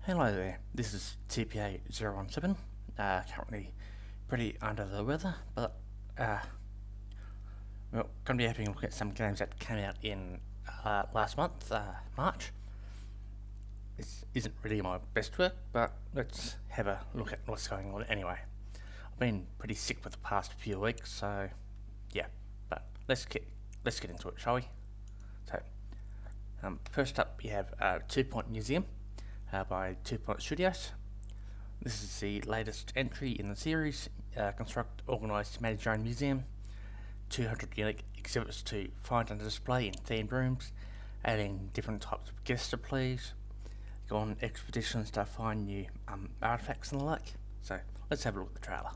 Hello there, this is TPA017, currently pretty under the weather, but we're going to be having a look at some games that came out in last month, March. This isn't really my best work, but let's have a look at what's going on anyway. I've been pretty sick for the past few weeks, so yeah, but let's get into it, shall we? So, first up we have 2 Point Museum by 2 Point Studios. This is the latest entry in the series. Construct, organise, manage your own museum. 200 unique exhibits to find and display in themed rooms, adding different types of guest displays. Go on expeditions to find new artifacts and the like. So let's have a look at the trailer.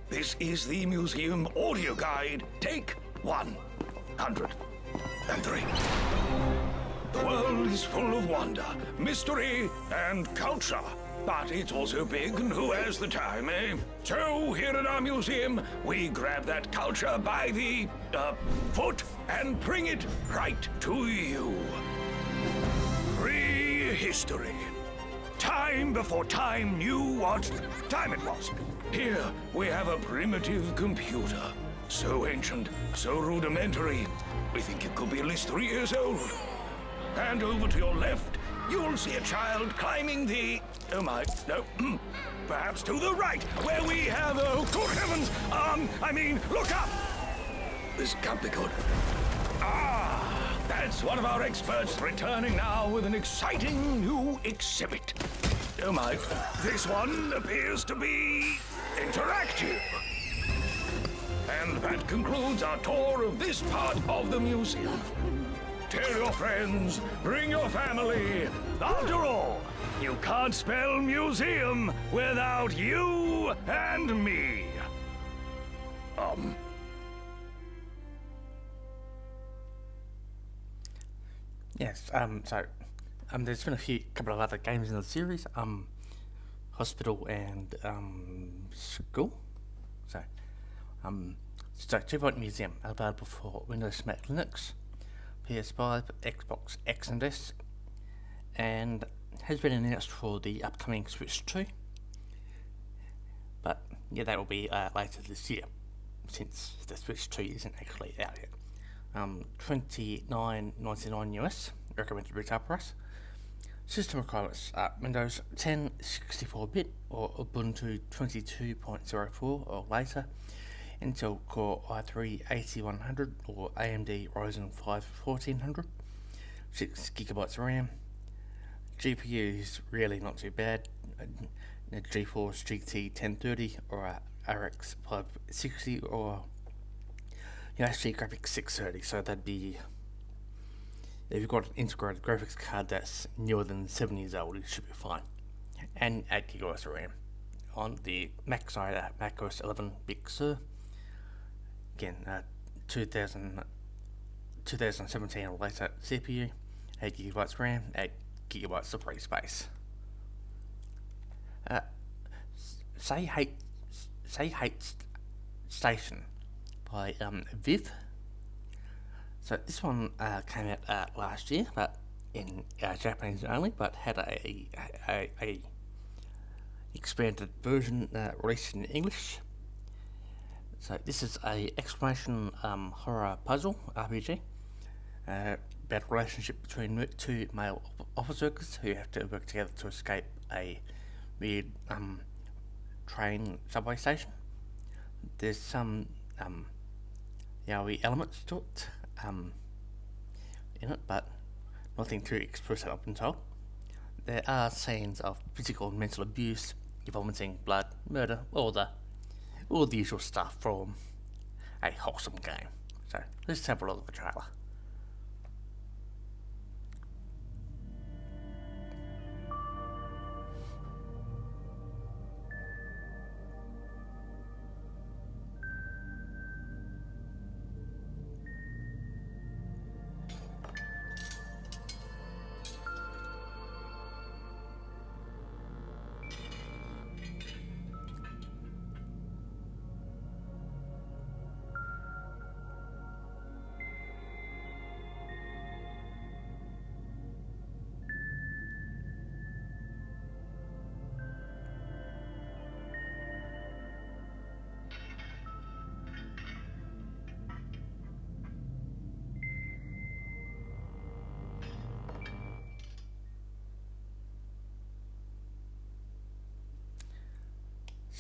This is the museum audio guide. Take 103. The world is full of wonder, mystery, and culture. But it's also big, and who has the time, eh? So, here at our museum, we grab that culture by the, foot and bring it right to you. Prehistory. Time before time knew what time it was. Here, we have a primitive computer. So ancient, so rudimentary, we think it could be at least 3 years old. And over to your left, you'll see a child climbing the... Oh my, no, perhaps to the right, where we have, oh, good heavens, look up! This can't be good. Ah, that's one of our experts returning now with an exciting new exhibit. Oh my, this one appears to be interactive. And that concludes our tour of this part of the museum. Tell your friends, bring your family. After all, you can't spell museum without you and me. Yes, there's been a couple of other games in the series, Hospital and, School. So 2 Point Museum, available for Windows, Mac, Linux, PS5, Xbox X and S, and has been announced for the upcoming Switch 2. But yeah, that will be later this year, since the Switch 2 isn't actually out yet. $29.99 US, recommended retail price. System requirements are Windows 10 64-bit or Ubuntu 22.04 or later, Intel Core i3-8100 or AMD Ryzen 5 1400, 6GB RAM. GPU is really not too bad, a GeForce GT 1030 or a RX 560 or HD Graphics 630, so that'd be, if you've got an integrated graphics card that's newer than 7 years old, it should be fine. And 8GB RAM. On the Mac side, macOS 11 Big Sur. Again, 2017 or later CPU, 8GB RAM, 8GB of free space. Saihate Station by Viv. So this one came out last year, but in Japanese only, but had a expanded version released in English. So this is a exclamation horror puzzle RPG about a relationship between 2 male office workers who have to work together to escape a weird train subway station. There's some yaoi elements to it in it, but nothing too explicit, I've been told. There are scenes of physical and mental abuse, vomiting, blood, murder, all the usual stuff from a wholesome game. So let's have a look at the trailer.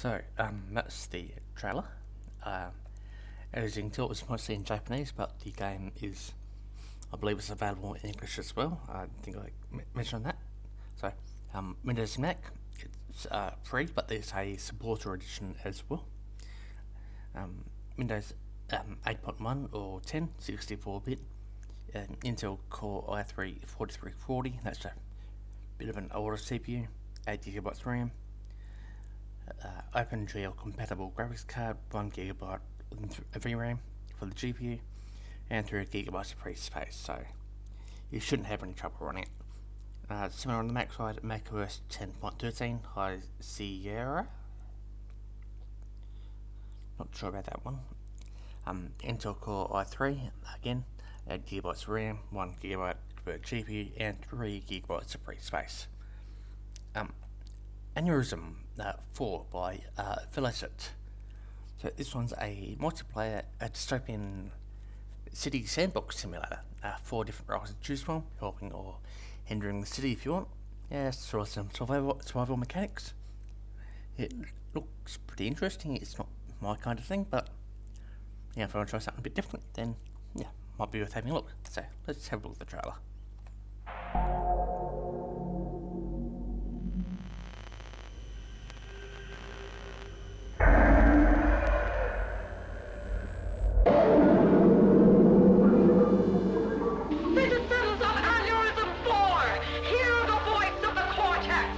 So, that's the trailer. As you can tell, it's mostly in Japanese, but the game is, I believe it's available in English as well. I think I mentioned that. So, Windows and Mac, it's free, but there's a supporter edition as well. Windows 8.1 or 10, 64-bit, Intel Core i3 4340, that's a bit of an older CPU, 8GB RAM, OpenGL compatible graphics card, 1GB VRAM for the GPU, and 3GB of free space, so you shouldn't have any trouble running it. Similar on the Mac side, macOS 10.13 High Sierra. Not sure about that one. Intel Core i3, again, 8GB RAM, 1GB per GPU, and 3GB of free space. ANEURISM IV by Vellocet. So this one's a multiplayer, dystopian city sandbox simulator. 4 different roles to choose from, helping or hindering the city if you want. Yeah, sort of some survival mechanics. It looks pretty interesting. It's not my kind of thing, but yeah, if I want to try something a bit different, then yeah, might be worth having a look. So let's have a look at the trailer. Citizens of ANEURISM IV, hear the voice of the cortex.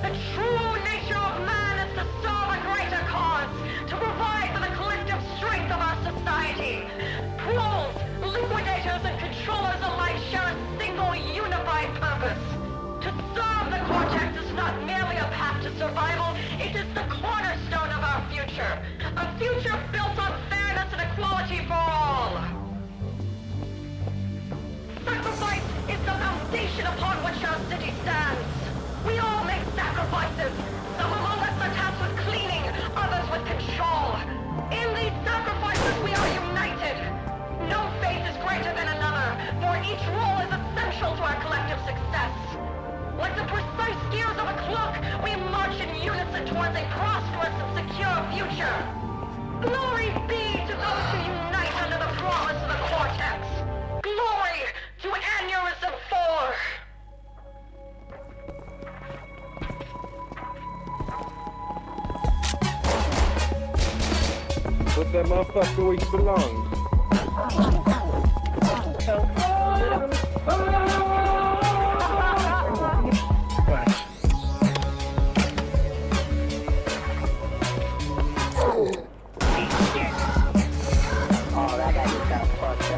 The true nature of man is to serve a greater cause, to provide for the collective strength of our society. Trolls, liquidators, and controllers alike share a single unified purpose. To serve the cortex is not merely a path to survival, it is the cornerstone of our future. A future built on fairness and equality for all. Sacrifice is the foundation upon which our city stands. We all make sacrifices. Some among us are tasked with cleaning, others with control. In these sacrifices we are united. No faith is greater than another, for each role is essential to our collective success. Like the precise gears of a clock, we march in unison towards a prosperous and secure future. Glory be to those who unite under the promise of the cortex. Glory to ANEURISM IV! Put that motherfucker where you belong. Oh, that guy just got fucked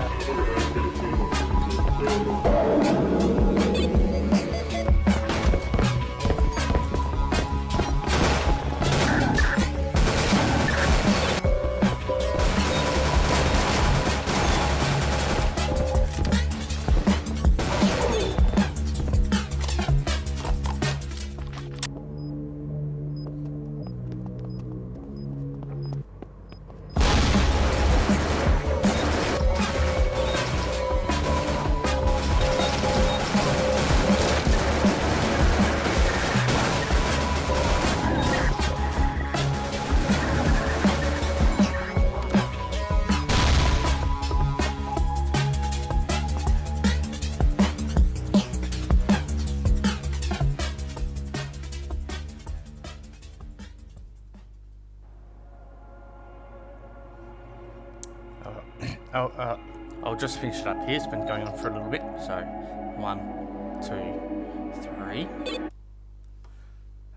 I'll just finish it up here. It's been going on for a little bit. So, 1, 2, 3.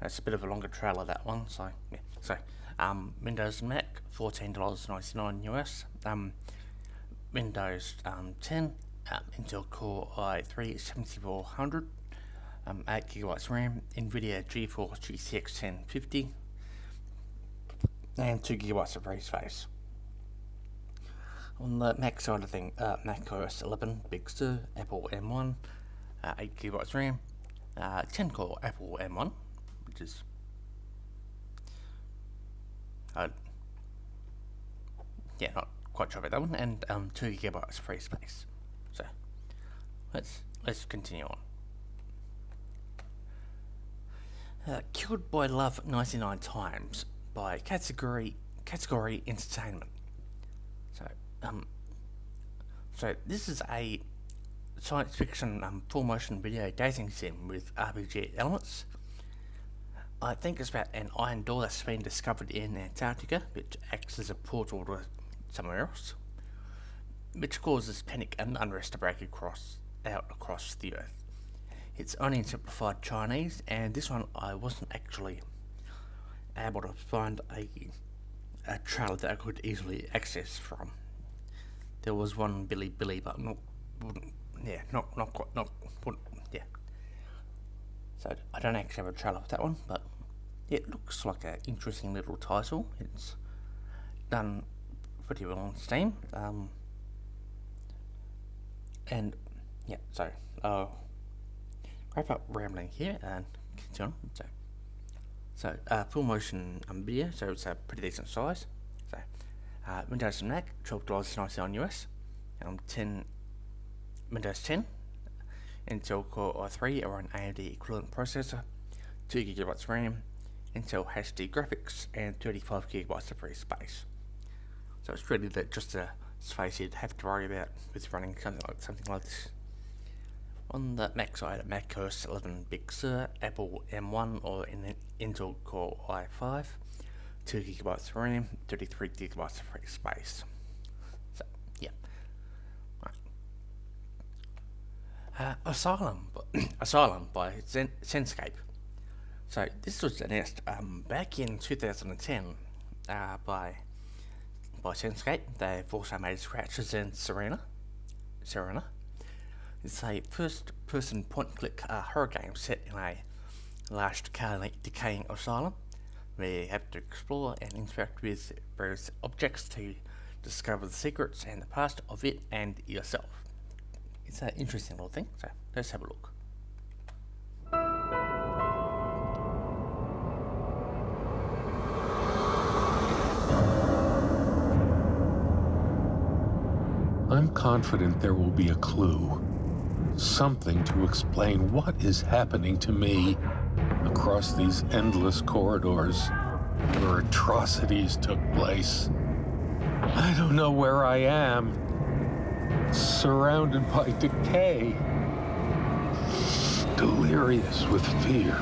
That's a bit of a longer trailer, that one. So, yeah. So, Windows and Mac, $14.99 US. Windows 10, Intel Core i3 7400, 8GB RAM, NVIDIA GeForce GTX 1050, and 2GB of free space. On the Mac side of things, Mac OS 11 Big Sur, Apple M1, 8GB RAM, 10 core Apple M1, which is yeah, not quite sure about that one, and 2GB free space. So let's continue on. Killed by Love 99 Times by Category Entertainment. So this is a science fiction full motion video dating sim with RPG elements. I think it's about an iron door that's been discovered in Antarctica, which acts as a portal to somewhere else, which causes panic and unrest to break across the earth. It's only in simplified Chinese, and this one I wasn't actually able to find a trailer that I could easily access from. There was one Billy, but not quite. So I don't actually have a trailer for that one, but it looks like an interesting little title. It's done pretty well on Steam, and yeah. So wrap up rambling here and continue on. So full motion video, so it's a pretty decent size. So Windows and Mac, $12.99 US, 10 Windows 10, Intel Core i3 or an AMD equivalent processor, 2GB RAM, Intel HD graphics, and 35GB of free space. So it's really just a space you'd have to worry about with running something like this. On the Mac side, macOS 11 Big Sur, Apple M1 or an Intel Core i5, 2GB RAM, 33GB of free space. So, yeah. Right. ASYLUM by Senscape. So this was announced back in 2010 by Senscape. They've also made Scratches and Serena. It's a first-person point-and-click horror game set in a large decaying asylum, where you have to explore and interact with various objects to discover the secrets and the past of it and yourself. It's an interesting little thing, so let's have a look. I'm confident there will be a clue. Something to explain what is happening to me across these endless corridors where atrocities took place. I don't know where I am. Surrounded by decay. Delirious with fear.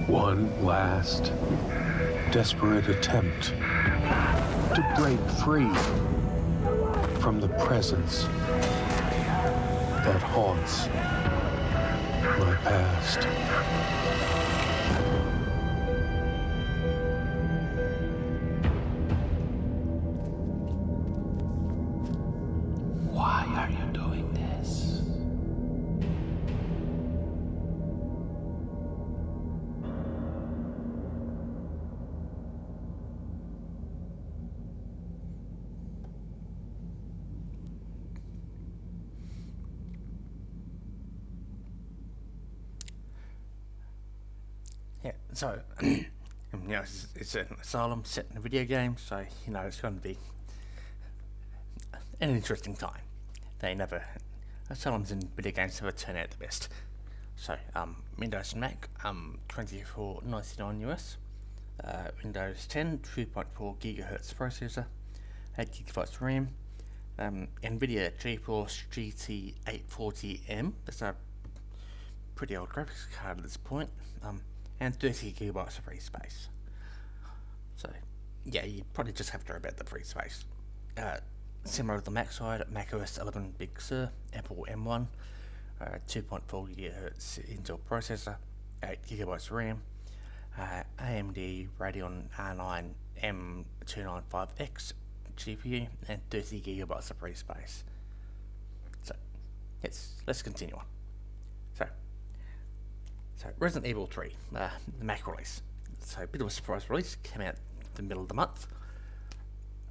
One last, desperate attempt to break free from the presence that haunts my past. Why are you doing this? Yeah, so it's an asylum set in a video game, so it's going to be an interesting time. Asylums in video games never turn out the best. So Windows and Mac, $24.99 US, Windows 10, 2.4 GHz processor, 8GB RAM, NVIDIA GeForce GT 840M. That's a pretty old graphics card at this point. And 30GB of free space. So, yeah, you probably just have to worry about the free space. Similar to the Mac side, macOS 11 Big Sur, Apple M1, 2.4 GHz Intel processor, 8GB RAM, AMD Radeon R9 M295X GPU, and 30GB of free space. So, let's continue on. So Resident Evil 3, the Mac release. So a bit of a surprise release, came out the middle of the month,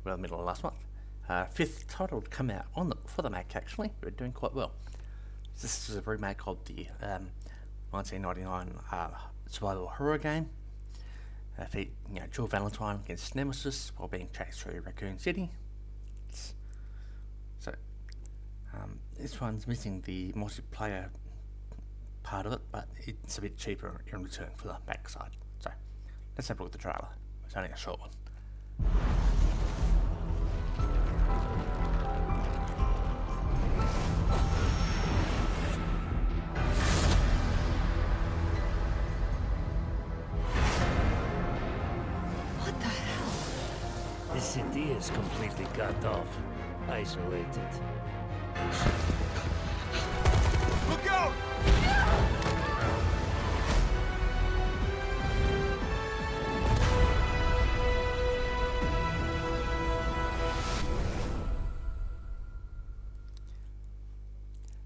well, middle of last month. Fifth title to come out for the Mac actually, we're doing quite well. This is a remake of the 1999 survival horror game. Jill Valentine against Nemesis while being chased through Raccoon City. This one's missing the multiplayer part of it, but it's a bit cheaper in return for the back side. So let's have a look at the trailer. It's only a short one. What the hell? The city is completely cut off, isolated. Look out!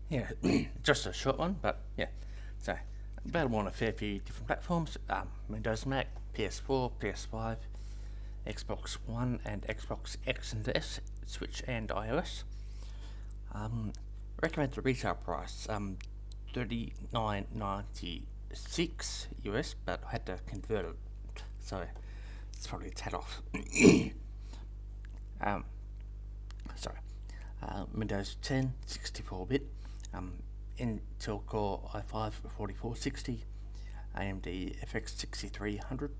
Yeah, just a short one, but yeah. So, available on a fair few different platforms: Windows, Mac, PS4, PS5, Xbox One, and Xbox X and S, Switch, and iOS. Recommended retail price $39.96 US, but I had to convert it, so it's probably a tad off. Windows 10 64-bit, Intel Core i5 4460, AMD FX 6300.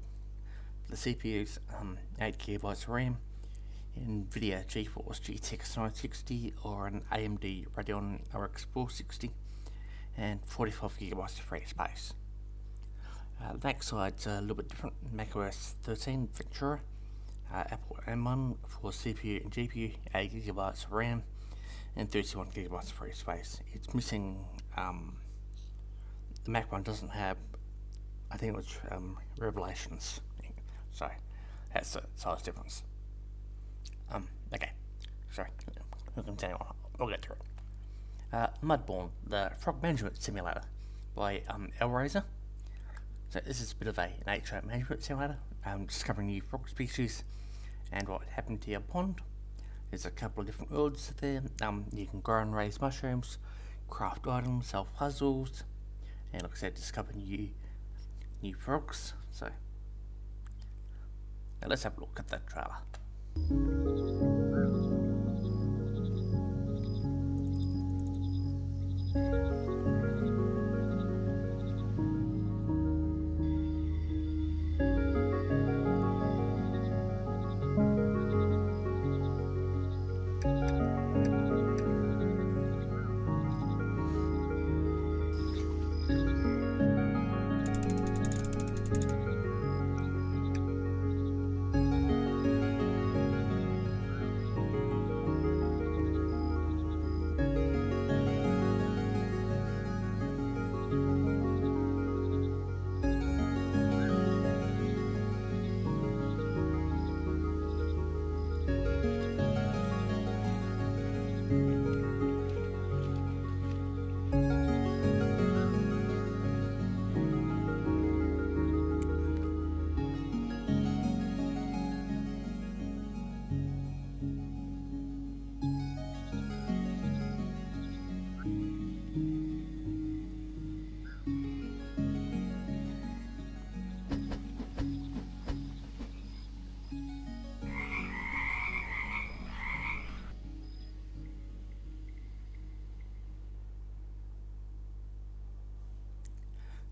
The CPU's 8GB RAM, NVIDIA GeForce GTX 960 or an AMD Radeon RX 460, and 45GB of free space. The backside's a little bit different. macOS 13 Ventura, Apple M1 for CPU and GPU, 8GB of RAM, and 31GB of free space. It's missing, the Mac one doesn't have, I think it was Revelations, so that's the size difference. Okay, sorry, we'll continue on, we'll get through it. Mudborne, the frog management simulator by ellraiser. So this is a bit of a nature management simulator, discovering new frog species and what happened to your pond. There's a couple of different worlds there. You can grow and raise mushrooms, craft items, solve puzzles, and like I said, discover new frogs. So now let's have a look at that trailer.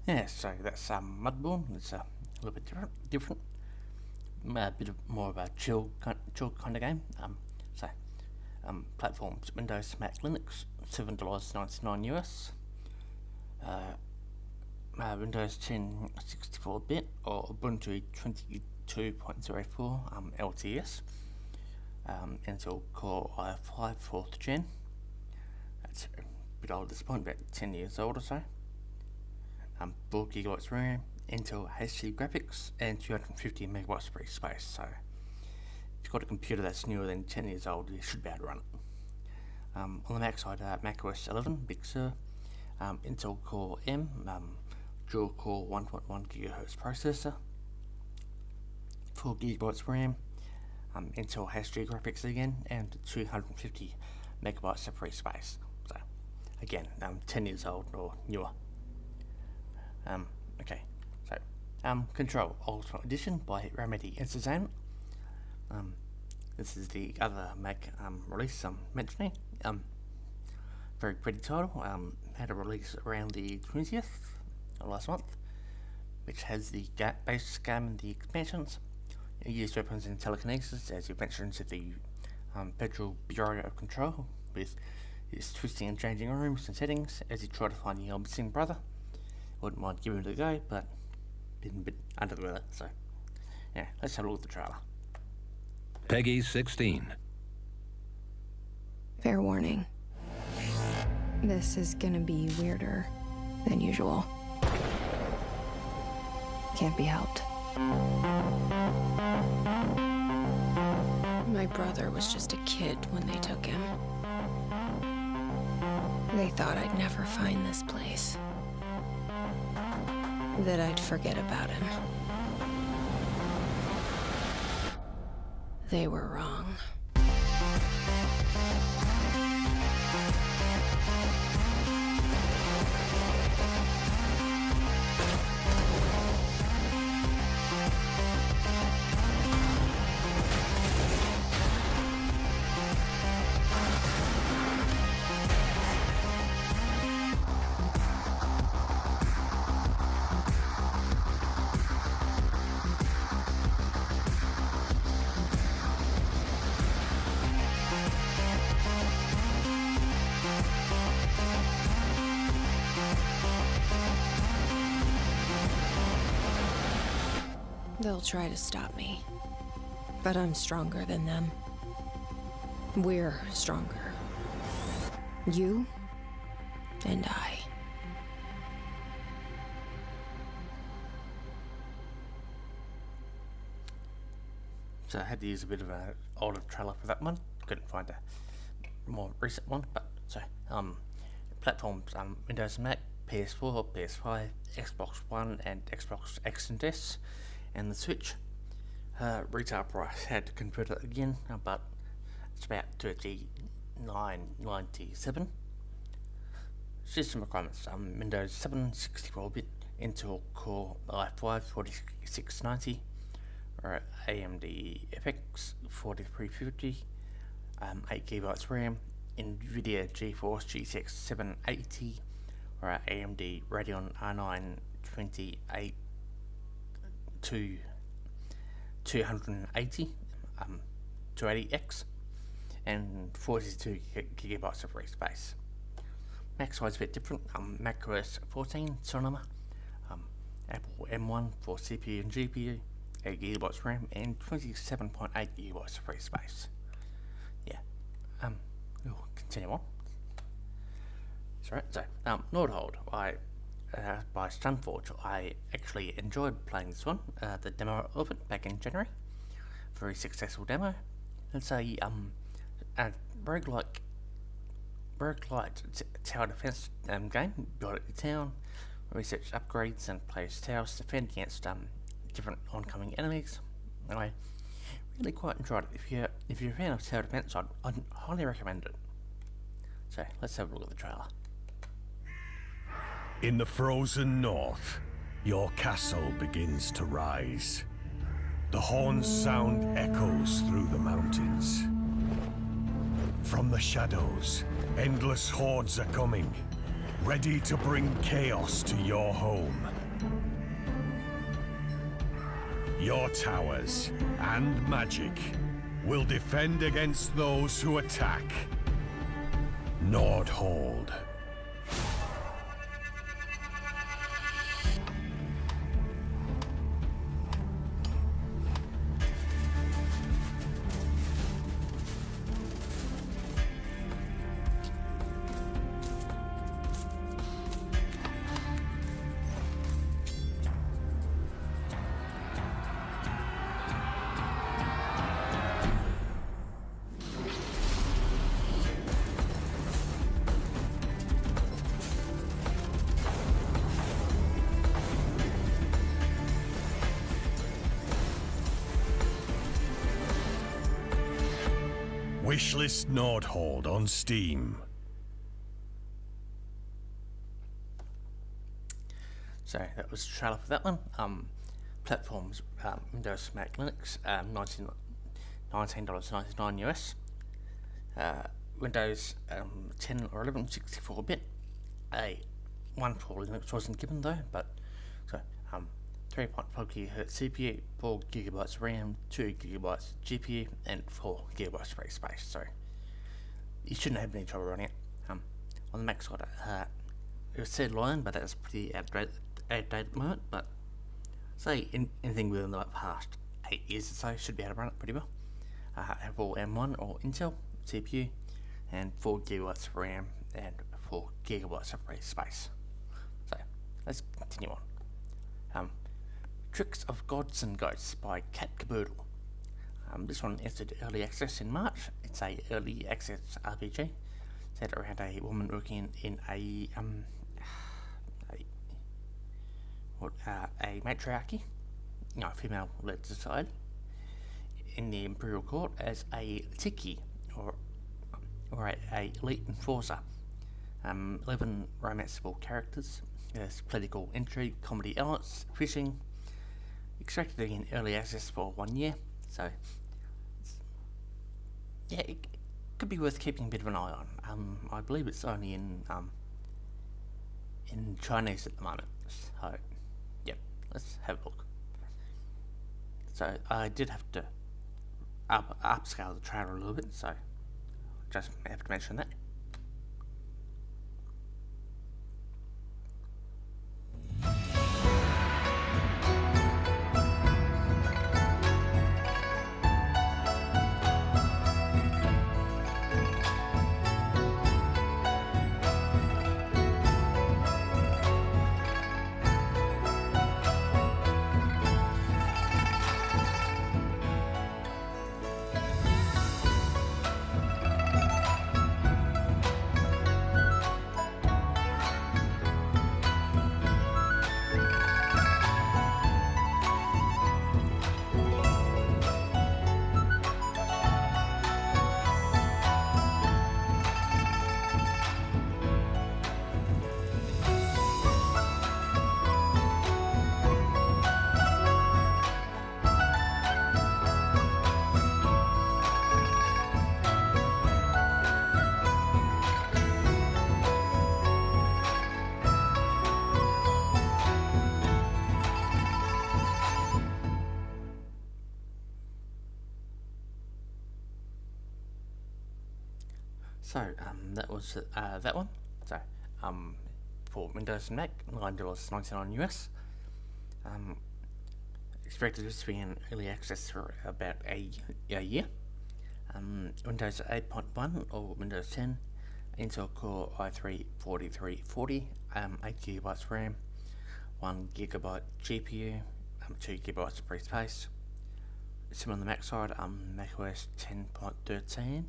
Yeah, so that's Mudborne. It's a little bit different, a bit more of a chill kind of game. Platforms: Windows, Mac, Linux, $7.99 US. Windows 10 64-bit or Ubuntu 22.04 LTS. Intel Core i5 4th Gen. That's a bit old at this point, about 10 years old or so. 4GB RAM, Intel HD graphics, and 250MB free space. So if you've got a computer that's newer than 10 years old, you should be able to run it. On the Mac side, macOS 11 Big Sur, Intel Core M, dual core 1.1 GHz processor, 4GB RAM, Intel HD graphics again, and 250 megabytes of free space. So, again, 10 years old or newer. Okay, so Control Ultimate Edition by Remedy Entertainment. This is the other Mac release I'm mentioning. Very pretty title. Had a release around the 20th last month, which has the base game and the expansions. You use weapons and telekinesis as you venture into the Federal Bureau of Control with its twisting and changing rooms and settings as you try to find your missing brother. Wouldn't mind giving it a go, but been a bit under the weather, so yeah, let's have a look at the trailer. Peggy 16. Fair warning. This is gonna be weirder than usual. Can't be helped. My brother was just a kid when they took him. They thought I'd never find this place. That I'd forget about him. They were wrong. They'll try to stop me, but I'm stronger than them. We're stronger. You and I. So I had to use a bit of an older trailer for that one. Couldn't find a more recent one, but so platforms Windows and Mac, PS4, PS5, Xbox One, and Xbox X and S, and the Switch. Retail price had to convert it again, but it's about $39.97. System requirements: Windows 7 64-bit, Intel Core i5 4690, or AMD FX 4350, 8GB RAM, NVIDIA GeForce GTX 780, or AMD Radeon R9 280 280X, and 42GB of free space. Mac size a bit different. Mac OS 14 Sonoma, Apple M1 for CPU and GPU, 8GB RAM, and 27.8GB of free space. Yeah. We'll continue on. So Nordhold by StunForge. I actually enjoyed playing this one. The demo of it back in January. Very successful demo. It's a roguelike tower defense game. Build up your town, research upgrades, and play as towers to defend against different oncoming enemies. Anyway, really quite enjoyed it. If you're a fan of tower defense, I'd highly recommend it. So let's have a look at the trailer. In the frozen north, your castle begins to rise. The horn's sound echoes through the mountains. From the shadows, endless hordes are coming, ready to bring chaos to your home. Your towers and magic will defend against those who attack. Nordhold. Wishlist Nordhold on Steam. So that was the trailer for that one. Platforms, Windows, Mac, Linux, $19.99 US. Windows 10 or 11, 64-bit. One for Linux wasn't given though, but so 3.5 GHz CPU, 4 GB RAM, 2 GB GPU, and 4 GB free space. So you shouldn't have any trouble running it. On the Mac side, it was said line, but that's pretty outdated at the moment. But say anything within the past 8 years or so should be able to run it pretty well. Apple M1 or Intel CPU, and 4 GB RAM and 4 GB of free space. So let's continue on. Tricks of Gods and Ghosts by Caboodle. This one entered early access in March. It's a early access RPG set around a woman working in a matriarchy, female-led society, in the Imperial Court as a Tiki or a elite enforcer. 11 romanceable characters. There's political intrigue, comedy elements, fishing. Expected in early access for 1 year, so yeah, it could be worth keeping a bit of an eye on. I believe it's only in Chinese at the moment, so yep, let's have a look. So I did have to upscale the trailer a little bit, so just have to mention that. So that was that one. So for Windows and Mac, $9.99 US. Expected this to be in early access for about a year. Windows 8.1 or Windows 10, Intel Core i3-4340, 8 GB RAM, 1 GB GPU, 2 GB of free space. Similar on the Mac side, macOS 10.13.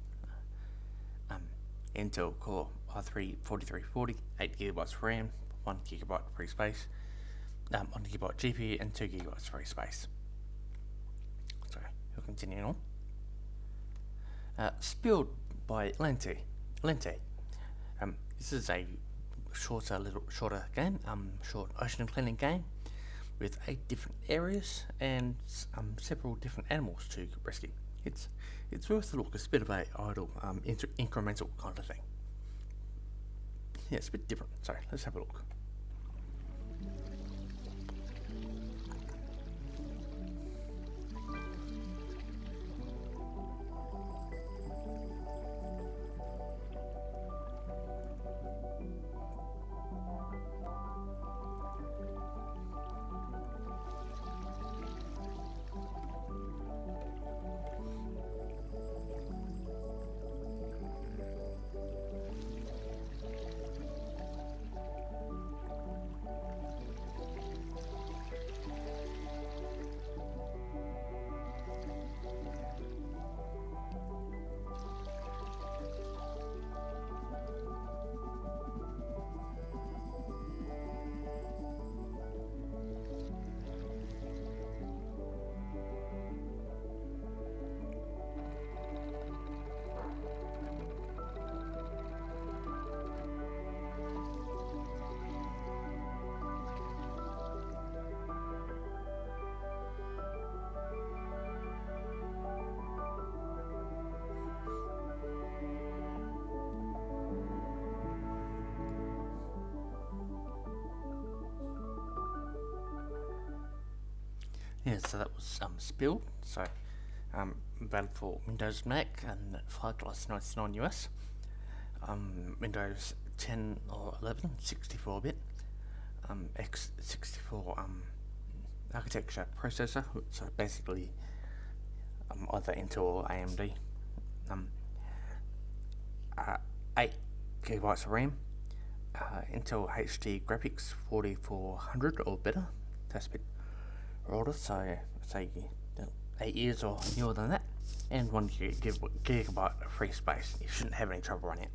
Intel Core i3-4340, 8 GB RAM, 1 GB free space, 1 GB GPU, and 2 GB free space. So we'll continue on. Spilled by Lente. This is a shorter game, short ocean cleaning game with 8 different areas and several different animals to rescue. It's worth a look. It's a bit of a idle, incremental kind of thing. Yeah, it's a bit different. So let's have a look. Yeah, so that was Spill. So valid for Windows, Mac, and $5.99 US. Windows 10 or 11, 64-bit. x64 architecture processor, so basically either Intel or AMD. 8 gigabytes of RAM. Intel HD graphics 4400 or better. That's a bit older, so say 8 years or newer than that. And 1 gigabyte of free space. You shouldn't have any trouble running it.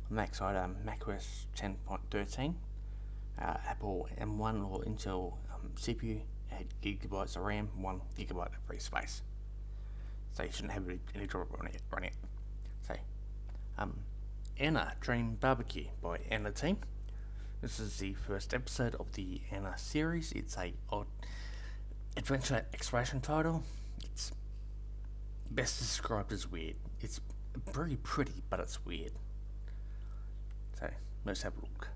On the Mac side, macOS 10.13, Apple M1 or Intel CPU, 8 gigabytes of RAM, 1 gigabyte of free space. So you shouldn't have any trouble running it. So, ENA Dream Barbecue by ENA Team. This is the first episode of the ENA series. It's a odd adventure exploration title. It's best described as weird. It's very pretty, but it's weird. So let's have a look.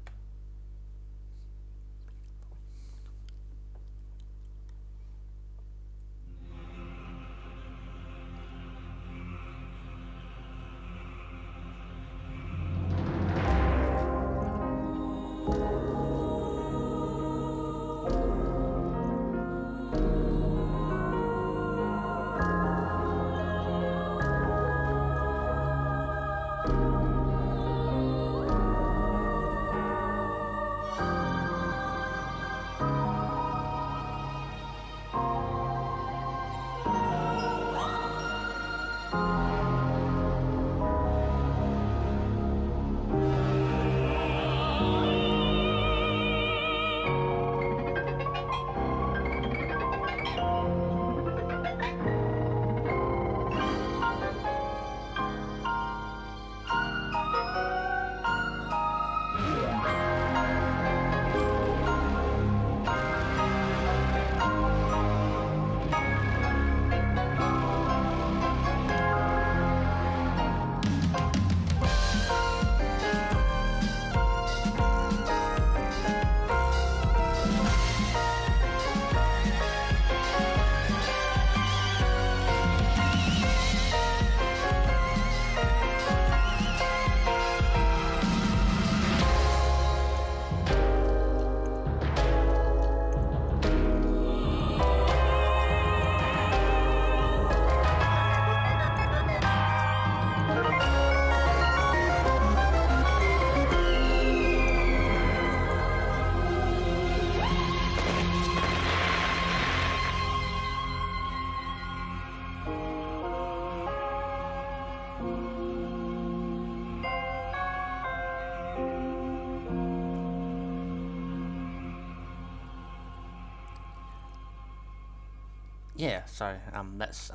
Yeah, so that's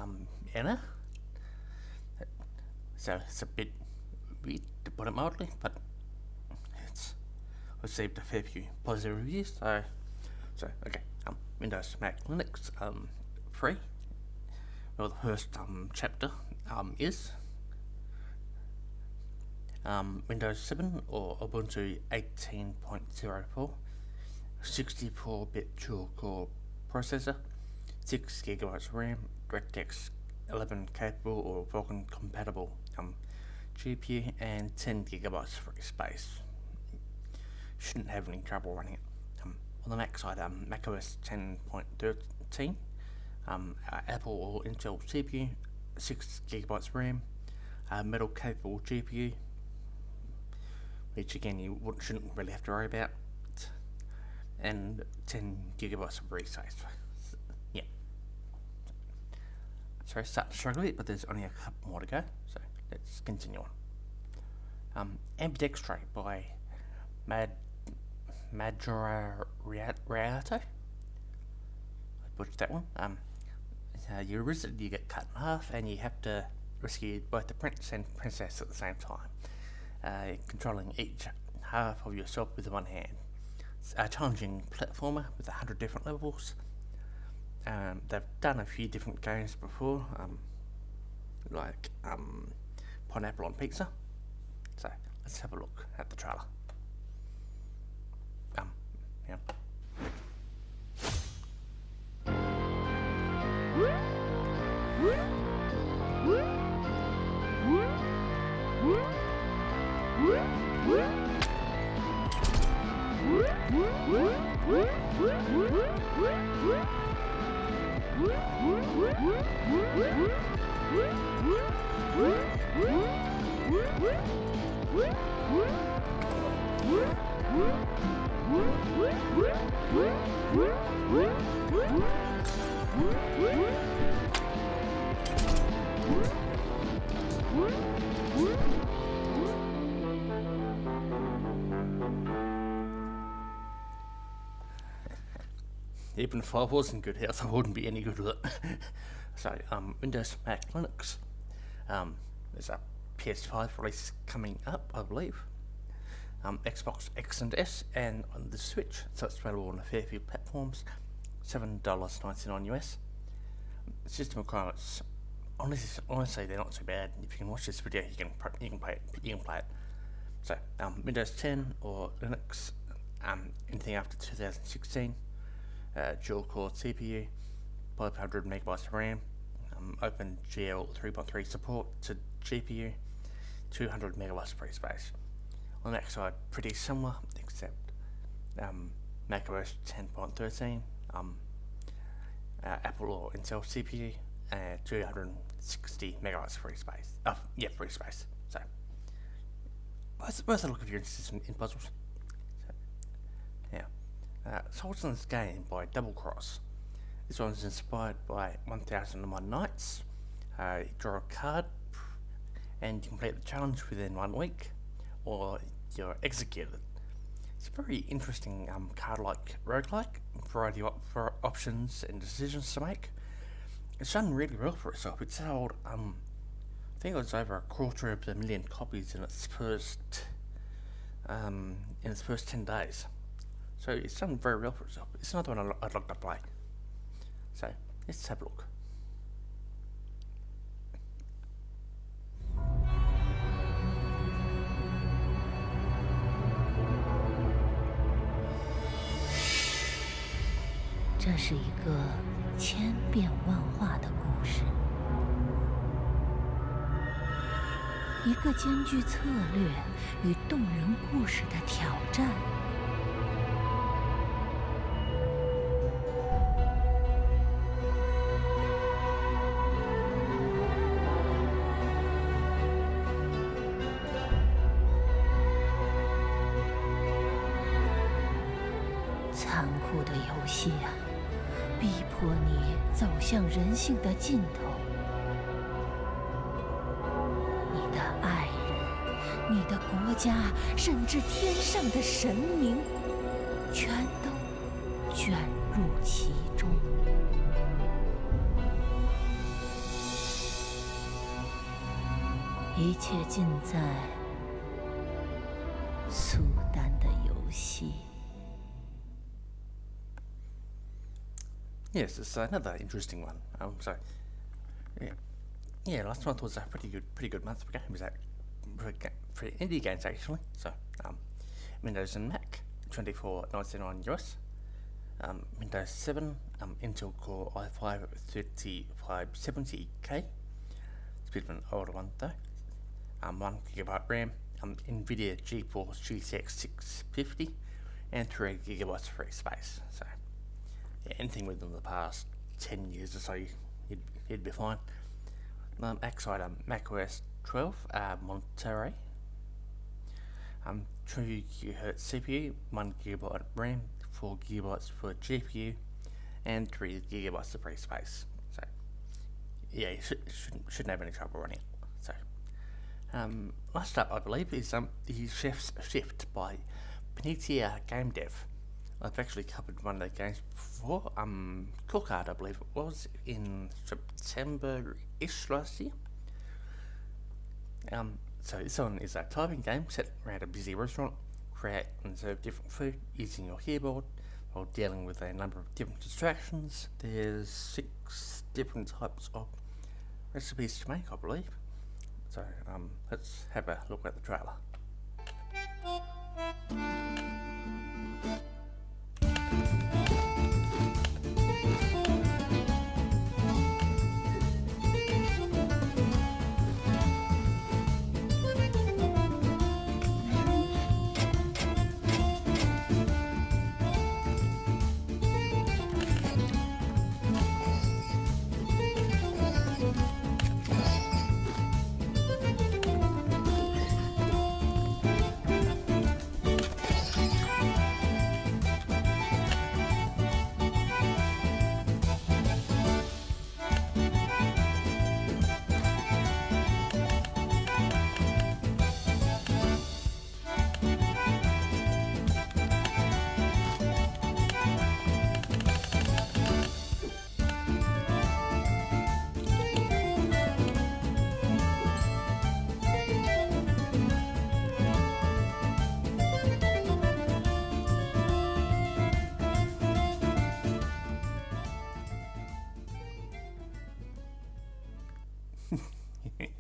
ENA. So it's a bit weird to put it mildly, but it's received a fair few positive reviews. So okay, Windows, Mac, Linux, free. Well, the first chapter is Windows 7 or Ubuntu 18.04, 64-bit dual-core processor, 6 gigabytes RAM, DirectX 11 capable or Vulkan compatible GPU, and 10 gigabytes free space. Shouldn't have any trouble running it. On the Mac side, macOS 10.13, Apple or Intel CPU, 6 gigabytes RAM, metal capable GPU, which again you shouldn't really have to worry about, and 10 gigabytes of free space. Yeah. So I start to struggle a bit, but there's only a couple more to go, so let's continue on. Ambidextro by Majorariatto. I butchered that one. You're a wizard, you get cut in half, and you have to rescue both the prince and princess at the same time, controlling each half of yourself with one hand. It's a challenging platformer with 100 different levels. They've done a few different games before, like Pineapple on Pizza. So let's have a look at the trailer. Yeah. Even if I was in good health, I wouldn't be any good with it. So, Windows, Mac, Linux. There's a PS5 release coming up, I believe. Xbox X and S, and on the Switch, so it's available on a fair few platforms. $7.99 US. System requirements. Honestly, they're not too bad. If you can watch this video, you can play it. So, Windows 10 or Linux, anything after 2016. Dual core CPU, 500 megabytes of RAM, OpenGL 3.3 support to GPU, 200 megabytes of free space. On the Mac side, pretty similar, except macOS 10.13, Apple or Intel CPU, 260 megabytes of free space. Free space. So, worth a look if you're interested in puzzles. So, yeah. Sultan's game by Double Cross. This one's inspired by 1001 Nights. You draw a card and you complete the challenge within 1 week, or you're executed. It's a very interesting card-like roguelike, variety of options and decisions to make. It's done really well for itself. It sold, I think it was over 250,000 copies in its first 10 days. So it's done very well for itself. It's another one I'd like to play. So let's have a look.这是一个千变万化的故事，一个兼具策略与动人故事的挑战。残酷的游戏啊，逼迫你走向人性的尽头。你的爱人、你的国家，甚至天上的神明，全都卷入其中。一切尽在苏丹的游戏。Yes, it's another interesting one. So, yeah, last month was a pretty good month for games, for indie games actually. So, Windows and Mac, $24.99 US. Windows 7, Intel Core i5 3570K. It's a bit of an older one though. 1GB RAM, NVIDIA GeForce GTX 650, and 3GB free space. So, yeah, anything within the past 10 years or so, you'd be fine. Backside, macOS 12, Monterey. 2GHz CPU, 1GB RAM, 4GB for GPU, and 3GB of free space. So, yeah, you shouldn't have any trouble running it. So, last up, I believe, is the Chef's Shift by Panitia GameDev. I've actually covered one of their games before. Cookart, I believe it was, in September-ish last year. So this one is a typing game set around a busy restaurant. Create and serve different food using your keyboard while dealing with a number of different distractions. There's 6 different types of recipes to make, I believe. So let's have a look at the trailer.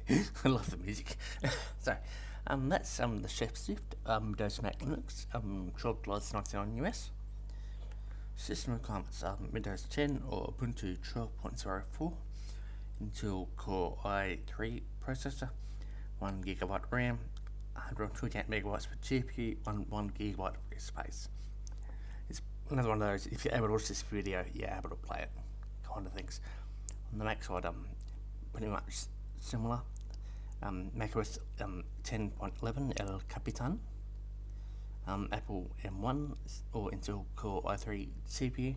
I love the music. So, that's the Chef's Shift, Windows Mac Linux, $12.99 US. System requirements are Windows 10 or Ubuntu 12.04, Intel Core i3 processor, 1GB RAM, 128MB for GPU, 1GB for space. It's another one of those, if you're able to watch this video, you're able to play it, kind of things. On the Mac side, pretty much similar. macOS 10.11 El Capitan, Apple M1 or Intel Core i3 CPU,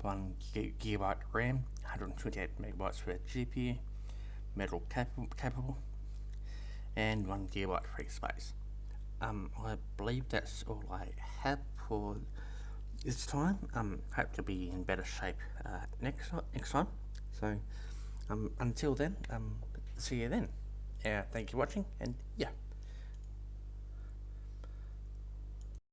1GB RAM, 128MB for GPU, metal capable, and 1GB free space. I believe that's all I have for this time. Hope to be in better shape next time. So until then, see you then. Thank you for watching, and yeah.